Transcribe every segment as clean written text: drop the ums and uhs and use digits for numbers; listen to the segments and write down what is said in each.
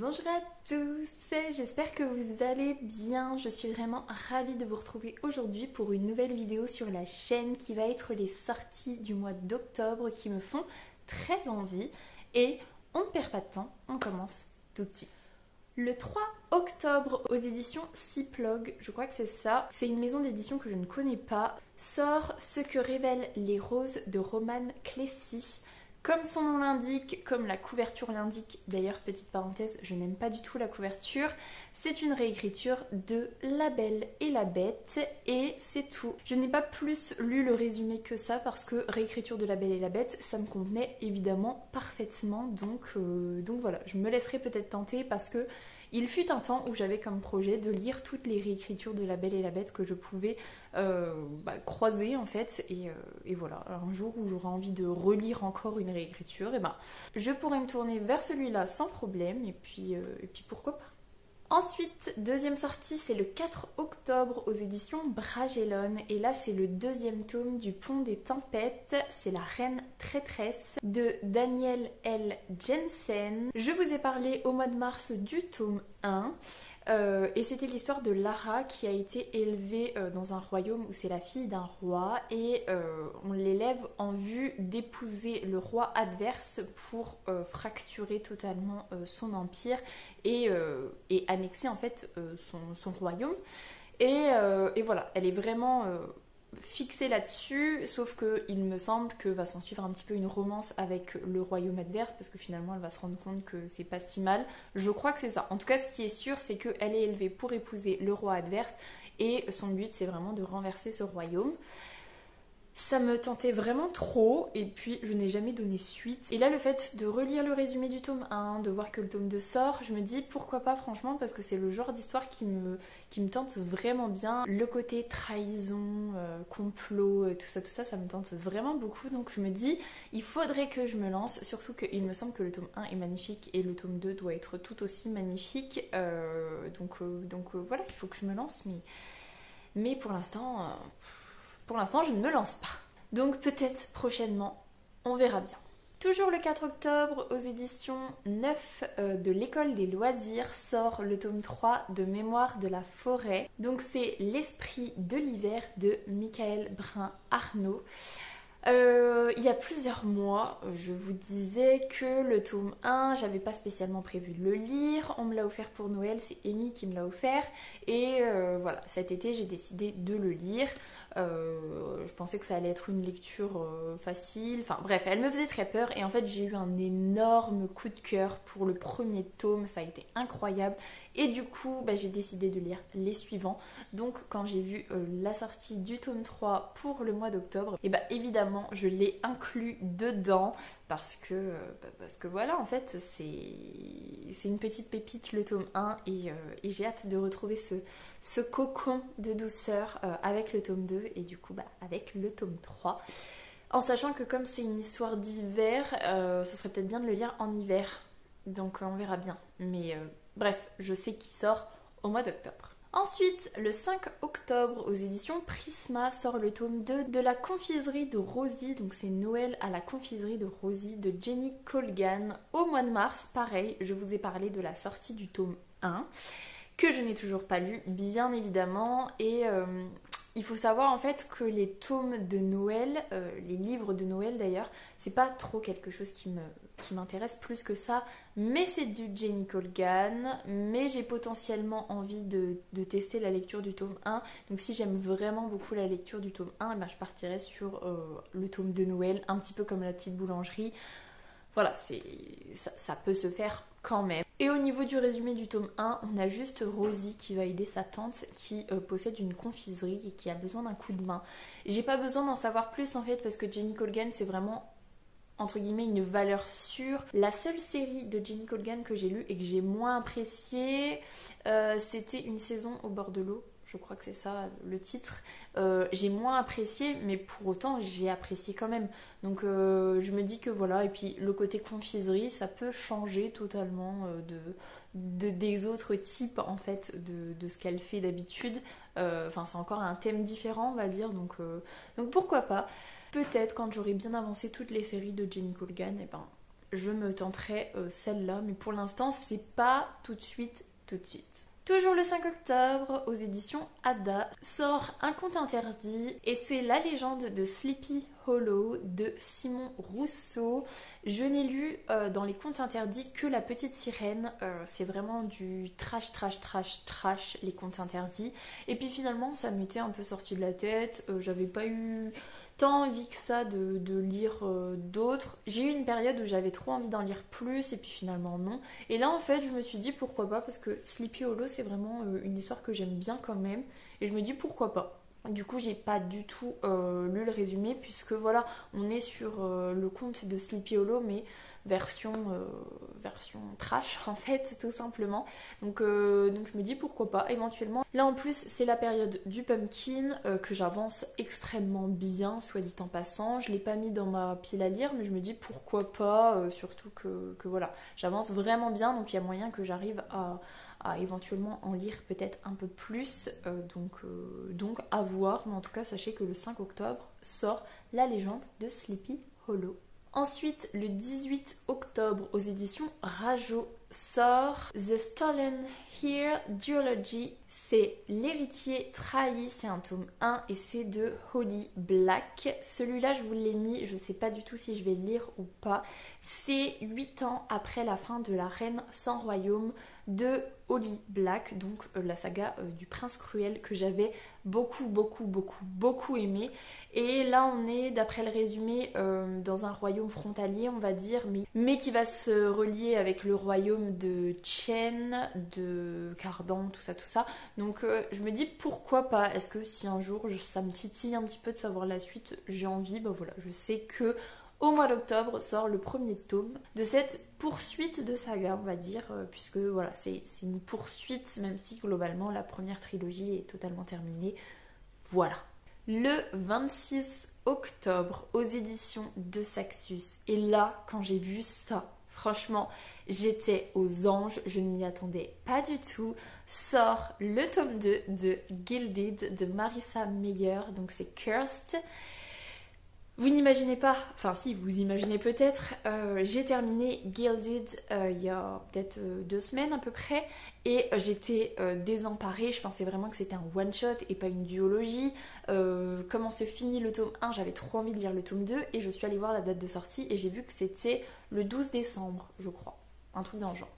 Bonjour à tous, j'espère que vous allez bien. Je suis vraiment ravie de vous retrouver aujourd'hui pour une nouvelle vidéo sur la chaîne qui va être les sorties du mois d'octobre qui me font très envie. Et on ne perd pas de temps, on commence tout de suite. Le 3 octobre aux éditions Cyplog, je crois que c'est ça, c'est une maison d'édition que je ne connais pas, sort Ce que révèlent les roses de Roman Clécy. Comme son nom l'indique, comme la couverture l'indique, d'ailleurs petite parenthèse, je n'aime pas du tout la couverture, c'est une réécriture de La Belle et la Bête et c'est tout. Je n'ai pas plus lu le résumé que ça parce que réécriture de La Belle et la Bête, ça me convenait évidemment parfaitement, donc voilà, je me laisserai peut-être tenter parce que il fut un temps où j'avais comme projet de lire toutes les réécritures de La Belle et la Bête que je pouvais croiser en fait et voilà, un jour où j'aurai envie de relire encore une réécriture, et je pourrais me tourner vers celui-là sans problème et puis pourquoi pas. Ensuite, deuxième sortie, c'est le 4 octobre aux éditions Bragelonne. Et là, c'est le deuxième tome du Pont des Tempêtes. C'est La Reine Traîtresse de Daniel L. Jensen. Je vous ai parlé au mois de mars du tome 1. Et c'était l'histoire de Lara qui a été élevée dans un royaume où c'est la fille d'un roi et on l'élève en vue d'épouser le roi adverse pour fracturer totalement son empire et annexer en fait son royaume. Et voilà, elle est vraiment fixée là-dessus, sauf qu'il me semble que va s'en suivre un petit peu une romance avec le royaume adverse parce que finalement elle va se rendre compte que c'est pas si mal. Je crois que c'est ça. En tout cas, ce qui est sûr, c'est qu'elle est élevée pour épouser le roi adverse et son but c'est vraiment de renverser ce royaume. Ça me tentait vraiment trop et puis je n'ai jamais donné suite. Et là, le fait de relire le résumé du tome 1, de voir que le tome 2 sort, je me dis pourquoi pas franchement parce que c'est le genre d'histoire qui me tente vraiment bien. Le côté trahison, complot, tout ça, ça me tente vraiment beaucoup. Donc je me dis, il faudrait que je me lance, surtout qu'il me semble que le tome 1 est magnifique et le tome 2 doit être tout aussi magnifique. Donc voilà, il faut que je me lance, mais pour l'instant... je ne me lance pas. Donc peut-être prochainement, on verra bien. Toujours le 4 octobre, aux éditions 9 de l'École des loisirs, sort le tome 3 de Mémoire de la forêt. Donc c'est L'esprit de l'hiver de Michael Brun-Arnaud. Il y a plusieurs mois, je vous disais que le tome 1, j'avais pas spécialement prévu de le lire. On me l'a offert pour Noël, c'est Amy qui me l'a offert. Et voilà, cet été, j'ai décidé de le lire. Je pensais que ça allait être une lecture facile. Enfin bref, elle me faisait très peur. Et en fait, j'ai eu un énorme coup de cœur pour le premier tome. Ça a été incroyable. Et du coup, j'ai décidé de lire les suivants. Donc quand j'ai vu la sortie du tome 3 pour le mois d'octobre, et évidemment je l'ai inclus dedans parce que voilà, en fait c'est une petite pépite le tome 1 et j'ai hâte de retrouver ce cocon de douceur avec le tome 2 et du coup avec le tome 3. En sachant que comme c'est une histoire d'hiver, ce serait peut-être bien de le lire en hiver. Donc on verra bien. Mais bref, je sais qu'il sort au mois d'octobre. Ensuite, le 5 octobre, aux éditions Prisma, sort le tome 2 de La confiserie de Rosie. Donc c'est Noël à la confiserie de Rosie de Jenny Colgan. Au mois de mars, pareil, je vous ai parlé de la sortie du tome 1, que je n'ai toujours pas lu, bien évidemment. Et il faut savoir en fait que les tomes de Noël, les livres de Noël d'ailleurs, c'est pas trop quelque chose qui m'intéresse plus que ça, mais c'est du Jenny Colgan, mais j'ai potentiellement envie de tester la lecture du tome 1, donc si j'aime vraiment beaucoup la lecture du tome 1, je partirai sur le tome de Noël, un petit peu comme La petite boulangerie. Voilà, ça peut se faire quand même. Et au niveau du résumé du tome 1, on a juste Rosie qui va aider sa tante qui possède une confiserie et qui a besoin d'un coup de main. J'ai pas besoin d'en savoir plus en fait parce que Jenny Colgan c'est vraiment entre guillemets une valeur sûre. La seule série de Jenny Colgan que j'ai lue et que j'ai moins appréciée, c'était Une saison au bord de l'eau. Je crois que c'est ça le titre. J'ai moins apprécié, mais pour autant j'ai apprécié quand même. Donc je me dis que voilà, et puis le côté confiserie, ça peut changer totalement des autres types en fait de ce qu'elle fait d'habitude. Enfin c'est encore un thème différent on va dire, donc pourquoi pas. Peut-être quand j'aurai bien avancé toutes les séries de Jenny Colgan, je me tenterai celle-là, mais pour l'instant c'est pas tout de suite, tout de suite. Toujours le 5 octobre, aux éditions Ada, sort Un conte interdit et c'est La légende de Sleepy Hollow de Simon Rousseau. Je n'ai lu dans les contes interdits que La Petite Sirène, c'est vraiment du trash, les contes interdits. Et puis finalement ça m'était un peu sorti de la tête, j'avais pas eu tant envie que ça de lire d'autres. J'ai eu une période où j'avais trop envie d'en lire plus et puis finalement non. Et là en fait je me suis dit pourquoi pas, parce que Sleepy Hollow c'est vraiment une histoire que j'aime bien quand même. Et je me dis pourquoi pas. Du coup j'ai pas du tout lu le résumé, puisque voilà, on est sur le conte de Sleepy Hollow mais version trash en fait, tout simplement. Donc je me dis pourquoi pas éventuellement. Là en plus c'est la période du pumpkin que j'avance extrêmement bien, soit dit en passant. Je l'ai pas mis dans ma pile à lire, mais je me dis pourquoi pas, surtout que voilà, j'avance vraiment bien, donc il y a moyen que j'arrive à éventuellement en lire peut-être un peu plus, donc à voir. Mais en tout cas sachez que le 5 octobre sort La légende de Sleepy Hollow. Ensuite, le 18 octobre, aux éditions Rajo, sort The Stolen Here Duology. C'est L'héritier trahi, c'est un tome 1 et c'est de Holly Black. Celui-là, je vous l'ai mis, je ne sais pas du tout si je vais le lire ou pas. C'est 8 ans après la fin de La Reine sans royaume de Holly Black, donc la saga du prince cruel que j'avais beaucoup aimé. Et là on est, d'après le résumé, dans un royaume frontalier on va dire, mais qui va se relier avec le royaume de Chen, de Cardan, tout ça. Donc je me dis pourquoi pas, est-ce que si un jour ça me titille un petit peu de savoir la suite, j'ai envie, bah voilà, je sais que au mois d'octobre sort le premier tome de cette poursuite de saga, on va dire, puisque voilà, c'est une poursuite, même si globalement la première trilogie est totalement terminée. Voilà. Le 26 octobre, aux éditions de Saxus. Et là, quand j'ai vu ça, franchement, j'étais aux anges, je ne m'y attendais pas du tout. Sort le tome 2 de Gilded de Marissa Meyer, donc c'est Cursed. Vous n'imaginez pas, enfin si, vous imaginez peut-être, j'ai terminé Gilded il y a peut-être 2 semaines à peu près, et j'étais désemparée, je pensais vraiment que c'était un one-shot et pas une duologie. Comment se finit le tome 1, j'avais trop envie de lire le tome 2, et je suis allée voir la date de sortie, et j'ai vu que c'était le 12 décembre, je crois, un truc dans le genre.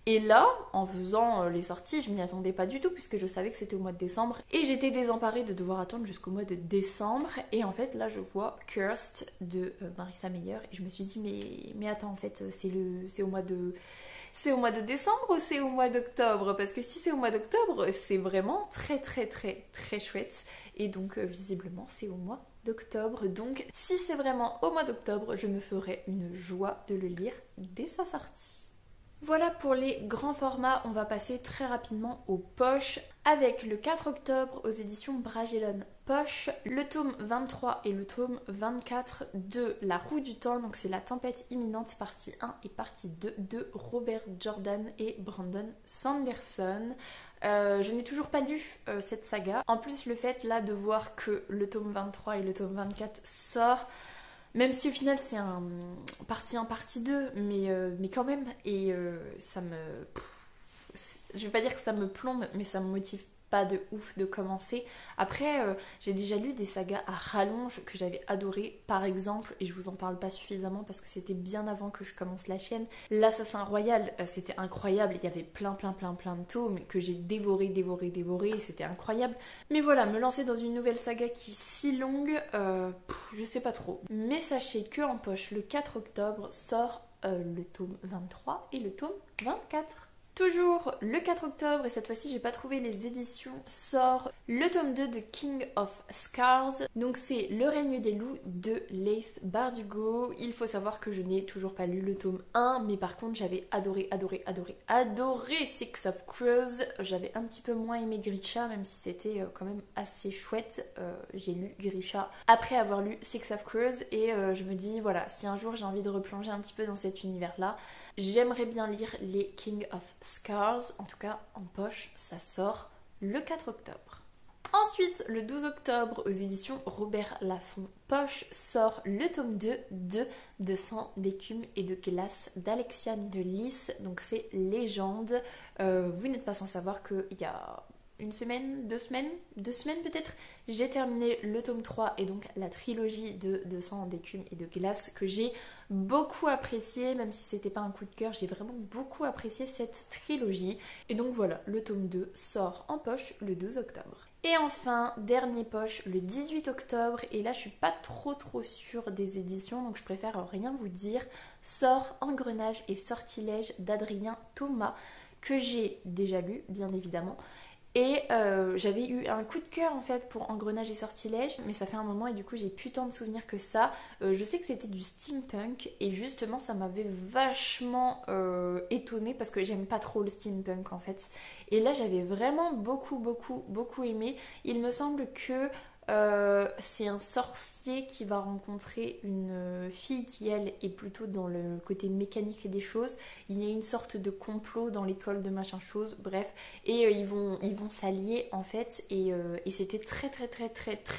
Et là, en faisant les sorties, je m'y attendais pas du tout puisque je savais que c'était au mois de décembre et j'étais désemparée de devoir attendre jusqu'au mois de décembre. Et en fait, là, je vois Cursed de Marissa Meyer et je me suis dit mais attends, en fait, c'est au mois de décembre ou c'est au mois d'octobre? Parce que si c'est au mois d'octobre, c'est vraiment très chouette. Et donc, visiblement, c'est au mois d'octobre. Donc, si c'est vraiment au mois d'octobre, je me ferai une joie de le lire dès sa sortie. Voilà pour les grands formats, on va passer très rapidement aux poches avec le 4 octobre aux éditions Bragelonne Poche, le tome 23 et le tome 24 de La Roue du Temps, donc c'est La Tempête imminente partie 1 et partie 2 de Robert Jordan et Brandon Sanderson. Je n'ai toujours pas lu cette saga. En plus le fait là de voir que le tome 23 et le tome 24 sortent, même si au final c'est un partie 1, partie 2, mais quand même, et ça me... je vais pas dire que ça me plombe, mais ça me motive pas de ouf de commencer. Après, j'ai déjà lu des sagas à rallonge que j'avais adoré, par exemple, et je vous en parle pas suffisamment parce que c'était bien avant que je commence la chaîne. L'Assassin Royal, c'était incroyable, il y avait plein de tomes que j'ai dévoré, et c'était incroyable. Mais voilà, me lancer dans une nouvelle saga qui est si longue, je sais pas trop. Mais sachez que en poche, le 4 octobre sort le tome 23 et le tome 24. Toujours le 4 octobre, et cette fois-ci j'ai pas trouvé les éditions, sort le tome 2 de King of Scars. Donc c'est Le règne des loups de Leith Bardugo. Il faut savoir que je n'ai toujours pas lu le tome 1, mais par contre j'avais adoré Six of Crows. J'avais un petit peu moins aimé Grisha, même si c'était quand même assez chouette. J'ai lu Grisha après avoir lu Six of Crows, et je me dis voilà, si un jour j'ai envie de replonger un petit peu dans cet univers-là, j'aimerais bien lire les King of Scars. En tout cas, en poche, ça sort le 4 octobre. Ensuite, le 12 octobre, aux éditions Robert Laffont Poche, sort le tome 2 de 200 d'écume et de glace d'Alexiane de Lys. Donc c'est Légende. Vous n'êtes pas sans savoir qu'il y a une semaine, deux semaines peut-être, j'ai terminé le tome 3 et donc la trilogie de 200 d'écume et de glace que j'ai beaucoup apprécié, même si c'était pas un coup de cœur, j'ai vraiment beaucoup apprécié cette trilogie. Et donc voilà, le tome 2 sort en poche le 12 octobre. Et enfin, dernier poche le 18 octobre, et là je suis pas trop sûre des éditions, donc je préfère rien vous dire, sort Engrenage et sortilège d'Adrien Thomas, que j'ai déjà lu bien évidemment. Et j'avais eu un coup de cœur en fait pour Engrenage et sortilège, mais ça fait un moment et du coup j'ai plus tant de souvenirs que ça. Je sais que c'était du steampunk et justement ça m'avait vachement étonnée parce que j'aime pas trop le steampunk en fait. Et là j'avais vraiment beaucoup aimé. Il me semble que c'est un sorcier qui va rencontrer une fille qui elle est plutôt dans le côté mécanique des choses. Il y a une sorte de complot dans l'école de machin chose, bref, et ils vont s'allier en fait, et c'était très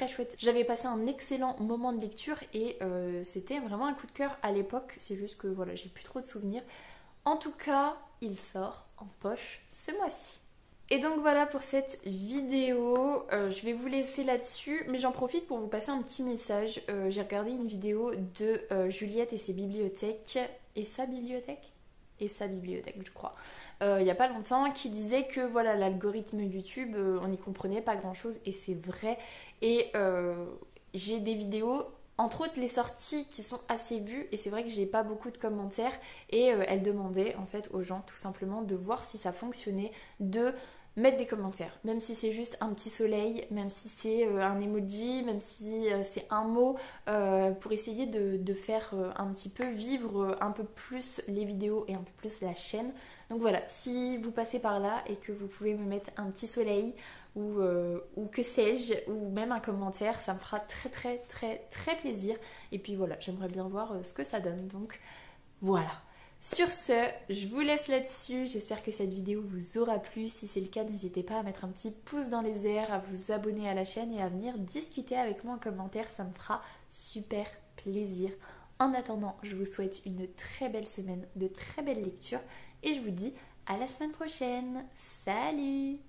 chouette. J'avais passé un excellent moment de lecture et c'était vraiment un coup de cœur à l'époque, c'est juste que voilà, j'ai plus trop de souvenirs. En tout cas, il sort en poche ce mois-ci. Et donc voilà pour cette vidéo, je vais vous laisser là-dessus, mais j'en profite pour vous passer un petit message. J'ai regardé une vidéo de Juliette et ses bibliothèques, et sa bibliothèque, je crois, il n'y a pas longtemps, qui disait que voilà, l'algorithme YouTube, on n'y comprenait pas grand-chose, et c'est vrai. Et j'ai des vidéos, entre autres les sorties qui sont assez vues, et c'est vrai que j'ai pas beaucoup de commentaires, et elle demandait en fait aux gens tout simplement de voir si ça fonctionnait, de mettre des commentaires, même si c'est juste un petit soleil, même si c'est un emoji, même si c'est un mot, pour essayer de faire un petit peu vivre un peu plus les vidéos et un peu plus la chaîne. Donc voilà, si vous passez par là et que vous pouvez me mettre un petit soleil ou que sais-je, ou même un commentaire, ça me fera très plaisir. Et puis voilà, j'aimerais bien voir ce que ça donne, donc voilà. Sur ce, je vous laisse là-dessus, j'espère que cette vidéo vous aura plu. Si c'est le cas, n'hésitez pas à mettre un petit pouce dans les airs, à vous abonner à la chaîne et à venir discuter avec moi en commentaire, ça me fera super plaisir. En attendant, je vous souhaite une très belle semaine, de très belles lectures, et je vous dis à la semaine prochaine. Salut!